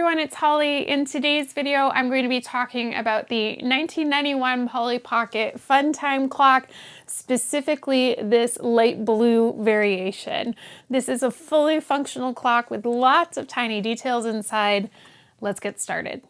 everyone, it's Holly. In today's video, I'm going to be talking about the 1991 Polly Pocket Funtime Clock, specifically this light blue variation. This is a fully functional clock with lots of tiny details inside. Let's get started.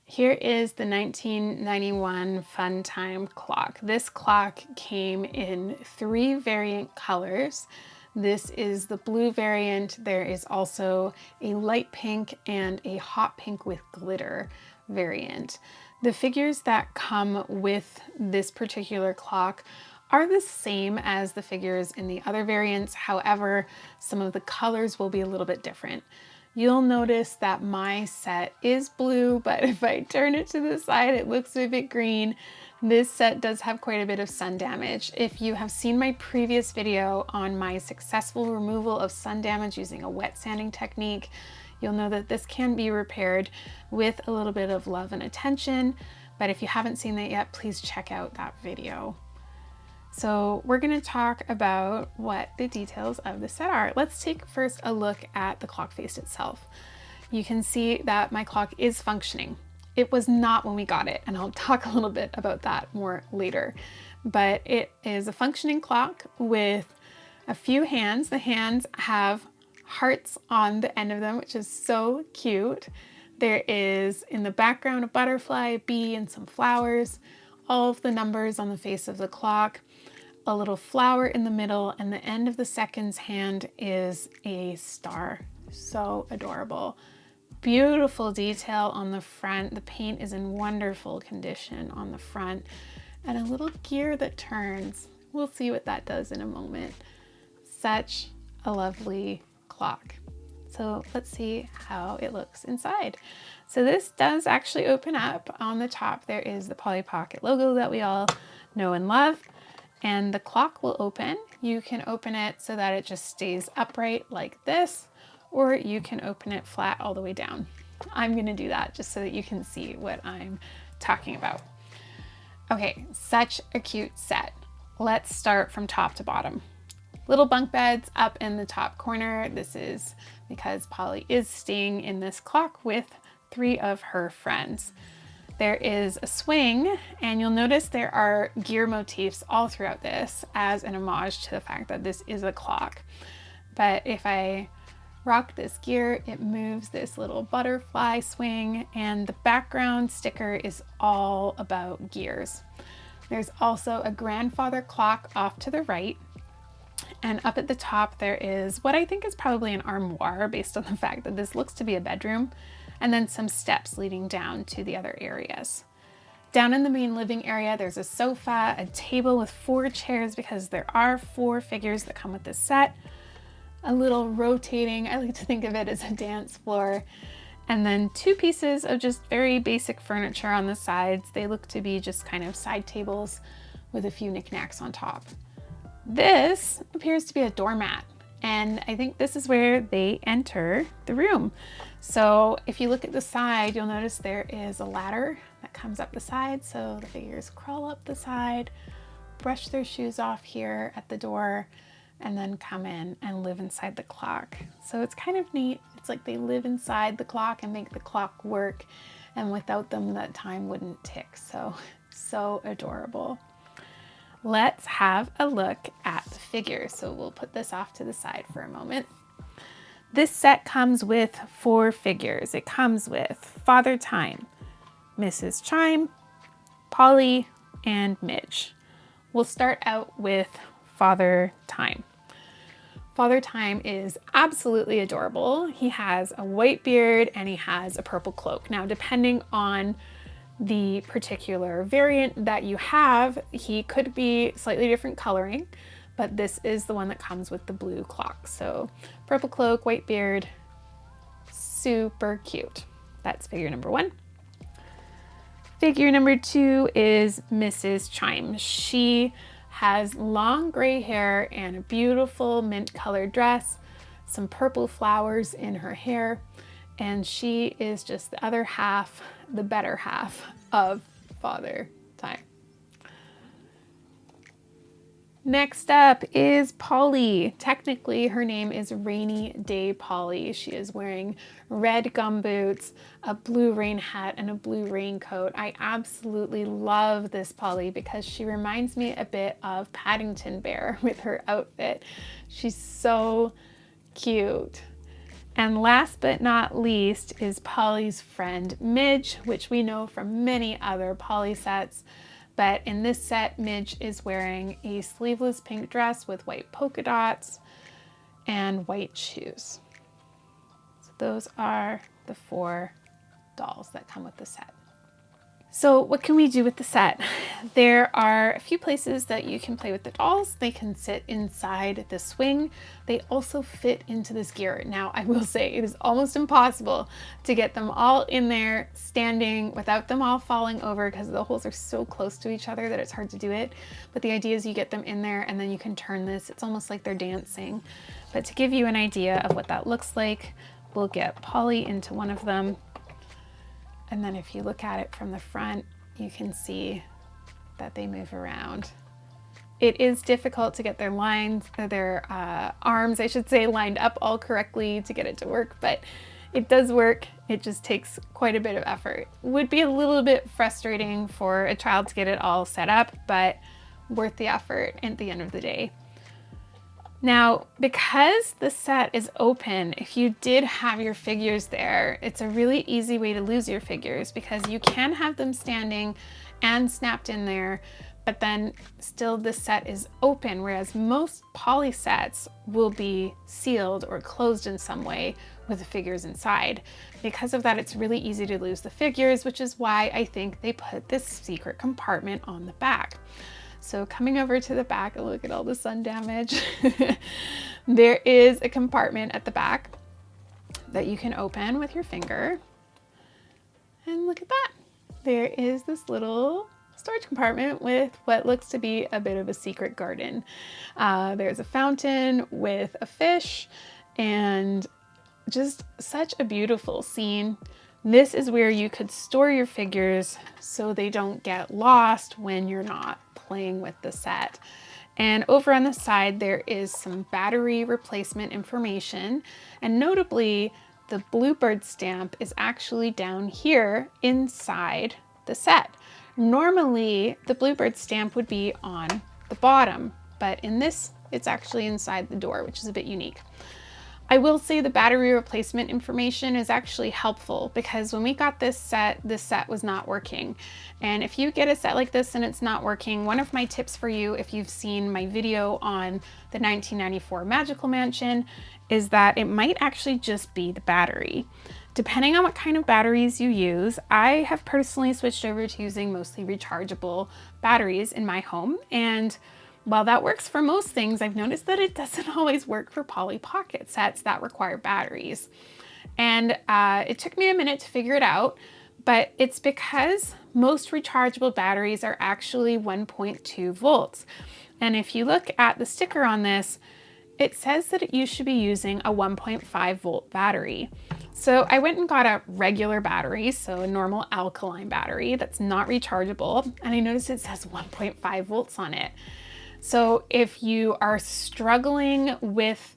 Here is the 1991 Funtime Clock. This clock came in 3 variant colors. This is the blue variant. There is also a light pink and a hot pink with glitter variant. The figures that come with this particular clock are the same as the figures in the other variants. However, some of the colors will be a little bit different. You'll notice that my set is blue, but if I turn it to the side, it looks a bit green. This set does have quite a bit of sun damage. If you have seen my previous video on my successful removal of sun damage using a wet sanding technique, you'll know that this can be repaired with a little bit of love and attention. But if you haven't seen that yet, please check out that video. So we're going to talk about what the details of the set are. Let's take first a look at the clock face itself. You can see that my clock is functioning. It was not when we got it, and I'll talk a little bit about that more later. But it is a functioning clock with a few hands. The hands have hearts on the end of them, which is so cute. There is in the background a butterfly, a bee, and some flowers. All of the numbers on the face of the clock, a little flower in the middle, and the end of the seconds hand is a star. So adorable. Beautiful detail on the front. The paint is in wonderful condition on the front, and a little gear that turns. We'll see what that does in a moment. Such a lovely clock. So let's see how it looks inside. So this does actually open up. On the top there is the Polly Pocket logo that we all know and love, and the clock will open. You can open it so that it just stays upright like this, or you can open it flat all the way down. I'm going to do that just so that you can see what I'm talking about. Okay, such a cute set. Let's start from top to bottom. Little bunk beds up in the top corner. This is because Polly is staying in this clock with 3 of her friends. There is a swing, and you'll notice there are gear motifs all throughout this as an homage to the fact that this is a clock. But if I rock this gear, it moves this little butterfly swing, and the background sticker is all about gears. There's also a grandfather clock off to the right. And up at the top, there is what I think is probably an armoire based on the fact that this looks to be a bedroom, and then some steps leading down to the other areas. Down in the main living area, there's a sofa, a table with 4 chairs because there are 4 figures that come with this set, a little rotating, I like to think of it as a dance floor, and then 2 pieces of just very basic furniture on the sides. They look to be just kind of side tables with a few knickknacks on top. This appears to be a doormat, and I think this is where they enter the room. So if you look at the side, you'll notice there is a ladder that comes up the side, so the figures crawl up the side, brush their shoes off here at the door, and then come in and live inside the clock. So it's kind of neat. It's like they live inside the clock and make the clock work, and without them that time wouldn't tick. So adorable. Let's have a look at the figures. So we'll put this off to the side for a moment. This set comes with 4 figures. It comes with Father Time, Mrs. Chime, Polly, and Midge. We'll start out with Father Time. Father Time is absolutely adorable. He has a white beard and he has a purple cloak. Now, depending on the particular variant that you have, he could be slightly different coloring, but this is the one that comes with the blue clock. So purple cloak, white beard, super cute. That's figure number 1. Figure number 2 is Mrs. Chime. She has long gray hair and a beautiful mint colored dress, some purple flowers in her hair, and she is just the other half, the better half of Father Time. Next up is Polly. Technically, her name is Rainy Day Polly. She is wearing red gumboots, a blue rain hat, and a blue raincoat. I absolutely love this Polly because she reminds me a bit of Paddington Bear with her outfit. She's so cute. And last but not least is Polly's friend Midge, which we know from many other Polly sets. But in this set, Midge is wearing a sleeveless pink dress with white polka dots and white shoes. So those are the 4 dolls that come with the set. So what can we do with the set? There are a few places that you can play with the dolls. They can sit inside the swing. They also fit into this gear. Now, I will say it is almost impossible to get them all in there standing without them all falling over because the holes are so close to each other that it's hard to do it. But the idea is you get them in there and then you can turn this. It's almost like they're dancing. But to give you an idea of what that looks like, we'll get Polly into one of them. And then if you look at it from the front, you can see that they move around. It is difficult to get their lines, or their arms, I should say, lined up all correctly to get it to work, but it does work. It just takes quite a bit of effort. Would be a little bit frustrating for a child to get it all set up, but worth the effort at the end of the day. Now, because the set is open, if you did have your figures there, it's a really easy way to lose your figures because you can have them standing and snapped in there, but then still the set is open, whereas most Polly sets will be sealed or closed in some way with the figures inside. Because of that, it's really easy to lose the figures, which is why I think they put this secret compartment on the back. So coming over to the back, and look at all the sun damage. There is a compartment at the back that you can open with your finger. And look at that. There is this little storage compartment with what looks to be a bit of a secret garden. There's a fountain with a fish and just such a beautiful scene. This is where you could store your figures so they don't get lost when you're not playing with the set. And over on the side, there is some battery replacement information. And notably, the Bluebird stamp is actually down here inside the set. Normally, the Bluebird stamp would be on the bottom, but in this, it's actually inside the door, which is a bit unique. I will say the battery replacement information is actually helpful because when we got this set was not working. And if you get a set like this and it's not working, one of my tips for you, if you've seen my video on the 1994 Magical Mansion, is that it might actually just be the battery. Depending on what kind of batteries you use, I have personally switched over to using mostly rechargeable batteries in my home. And while that works for most things, I've noticed that it doesn't always work for Polly Pocket sets that require batteries. And it took me a minute to figure it out, but it's because most rechargeable batteries are actually 1.2 volts. And if you look at the sticker on this, it says that you should be using a 1.5 volt battery. So I went and got a regular battery, so a normal alkaline battery that's not rechargeable, and I noticed it says 1.5 volts on it. So if you are struggling with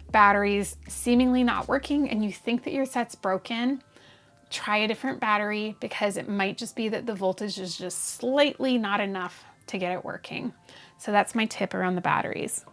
batteries seemingly not working and you think that your set's broken, try a different battery because it might just be that the voltage is just slightly not enough to get it working. So that's my tip around the batteries.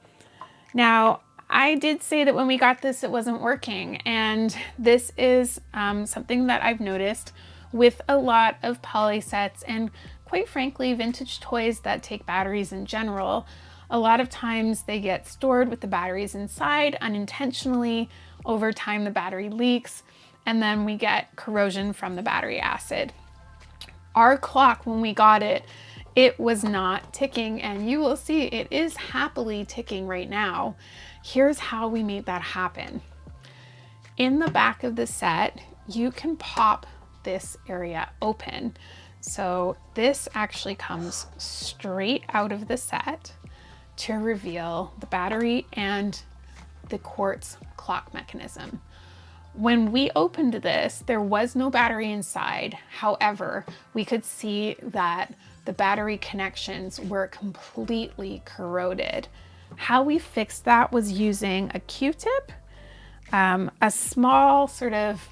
Now, I did say that when we got this, it wasn't working. And this is something that I've noticed with a lot of Polly sets and quite frankly, vintage toys that take batteries in general. A lot of times they get stored with the batteries inside unintentionally. Over time, the battery leaks and then we get corrosion from the battery acid. Our clock, when we got it, it was not ticking, and you will see it is happily ticking right now. Here's how we made that happen. In the back of the set, you can pop this area open. So this actually comes straight out of the set to reveal the battery and the quartz clock mechanism. When we opened this, there was no battery inside. However, we could see that the battery connections were completely corroded. How we fixed that was using a Q-tip, a small sort of,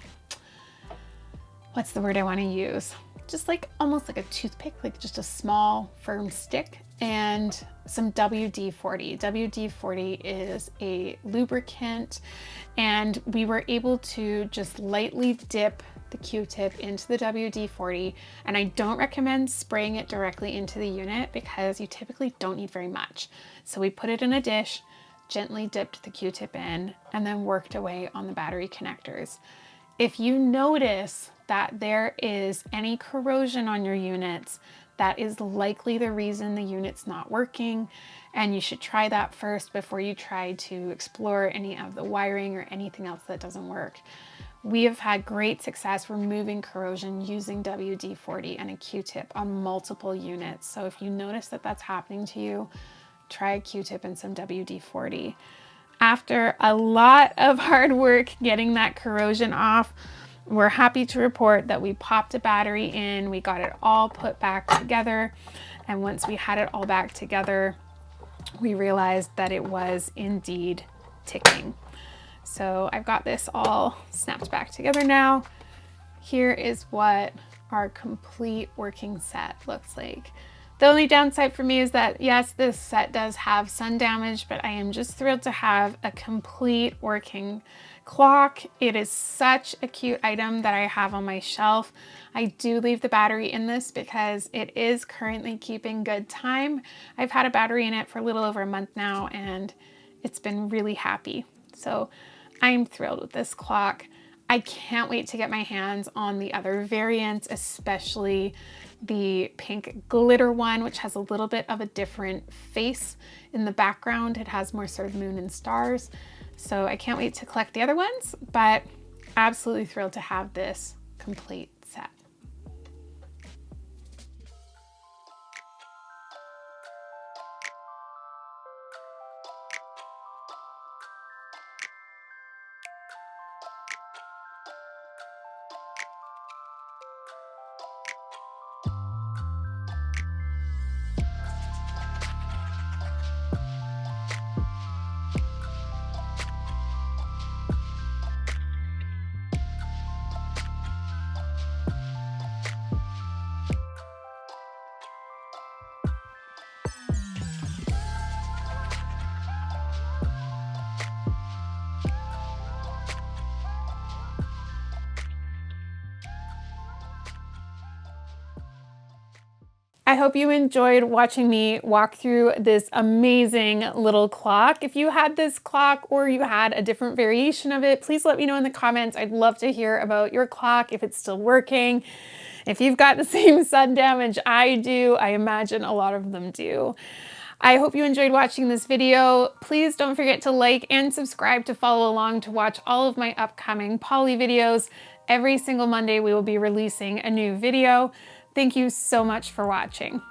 what's the word I want to use? Just like almost like a toothpick, like just a small firm stick, and some WD-40. WD-40 is a lubricant, and we were able to just lightly dip the Q-tip into the WD-40, and I don't recommend spraying it directly into the unit because you typically don't need very much. So we put it in a dish, gently dipped the Q-tip in, and then worked away on the battery connectors. If you notice that there is any corrosion on your units, that is likely the reason the unit's not working, and you should try that first before you try to explore any of the wiring or anything else that doesn't work. We have had great success removing corrosion using WD-40 and a Q-tip on multiple units. So if you notice that that's happening to you, try a Q-tip and some WD-40. After a lot of hard work getting that corrosion off, we're happy to report that we popped a battery in, we got it all put back together, and once we had it all back together, we realized that it was indeed ticking. So I've got this all snapped back together now. Here is what our complete working set looks like. The only downside for me is that, yes, this set does have sun damage, but I am just thrilled to have a complete working clock. It is such a cute item that I have on my shelf. I do leave the battery in this because it is currently keeping good time. I've had a battery in it for a little over a month now, and it's been really happy. So I'm thrilled with this clock. I can't wait to get my hands on the other variants, especially the pink glitter one, which has a little bit of a different face in the background. It has more sort of moon and stars. So I can't wait to collect the other ones, but absolutely thrilled to have this complete set. I hope you enjoyed watching me walk through this amazing little clock. If you had this clock or you had a different variation of it, please let me know in the comments. I'd love to hear about your clock, if it's still working. If you've got the same sun damage I do, I imagine a lot of them do. I hope you enjoyed watching this video. Please don't forget to like and subscribe to follow along to watch all of my upcoming poly videos. Every single Monday we will be releasing a new video. Thank you so much for watching.